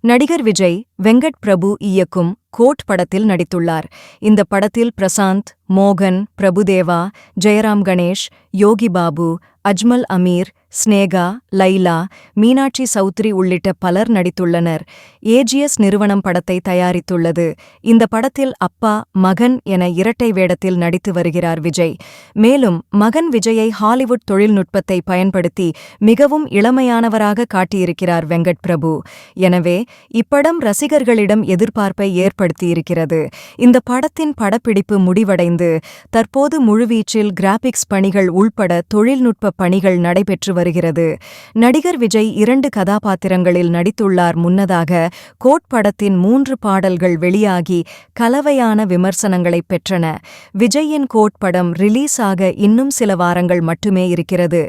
நடிகர் விஜய் வெங்கட் பிரபு இயக்கும் கோட் படத்தில் நடித்துள்ளார். இந்த படத்தில் பிரசாந்த், மோகன், பிரபுதேவா, ஜெயராம் கணேஷ், யோகி பாபு, அஜ்மல் அமீர், ஸ்னேகா, லைலா, மீனாட்சி சௌத்ரி உள்ளிட்ட பலர் நடித்துள்ளனர். ஏஜிஎஸ் நிறுவனம் படத்தை தயாரித்துள்ளது. இந்த படத்தில் அப்பா, மகன் என இரட்டை வேடத்தில் நடித்து வருகிறார் விஜய். மேலும் மகன் விஜயை ஹாலிவுட் தொழில்நுட்பத்தை பயன்படுத்தி மிகவும் இளமையானவராக காட்டியிருக்கிறார் வெங்கட் பிரபு. எனவே இப்படம் ரசிகர்களிடம் எதிர்பார்ப்பை ஏற்படுத்தியிருக்கிறது. இந்த படத்தின் படப்பிடிப்பு முடிவடைந்து தற்போது முழுவீச்சில் கிராபிக்ஸ் பணிகள் உள்பட தொழில்நுட்ப பணிகள் நடைபெற்று வருகிறது. நடிகர் விஜய் 2 கதாபாத்திரங்களில் நடித்துள்ளார். முன்னதாக கோட் படத்தின் 3 பாடல்கள் வெளியாகி கலவையான விமர்சனங்களைப் பெற்றன. விஜயின் கோட் படம் ரிலீஸ் ஆக இன்னும் சில வாரங்கள் மட்டுமே இருக்கிறது.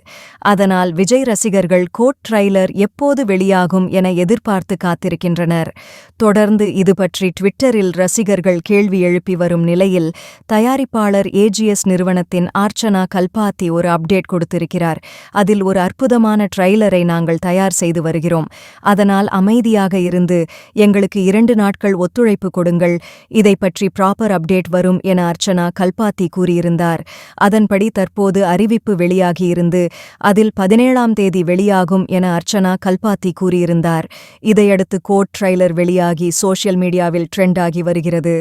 அதனால் விஜய் ரசிகர்கள் கோட் ட்ரைலர் எப்போது வெளியாகும் என எதிர்பார்த்து காத்திருக்கின்றனர். தொடர்ந்து இது பற்றி ட்விட்டரில் ரசிகர்கள் கேள்வி எழுப்பி வரும் நிலையில் தயாரிப்பாளர் ஏஜிஎஸ் நிறுவனத்தின் அர்ச்சனா கல்பாத்தி ஒரு அப்டேட் கொடுத்திருக்கிறார். அதில் ஒரு அற்புதமான ட்ரைலரை நாங்கள் தயார் செய்து வருகிறோம். அதனால் அமைதியாக இருந்து எங்களுக்கு 2 நாட்கள் ஒத்துழைப்பு கொடுங்கள். இதை பற்றி ப்ராப்பர் அப்டேட் வரும் என அர்ச்சனா கல்பாத்தி கூறியிருந்தார். அதன்படி தற்போது அறிவிப்பு வெளியாகியிருந்து அதில் 17ஆம் தேதி வெளியாகும் என அர்ச்சனா கல்பாத்தி கூறியிருந்தார். இதையடுத்து கோட் ட்ரைலர் வெளியாகி சோஷியல் மீடியாவில் ட்ரெண்ட் ஆகி வருகிறது.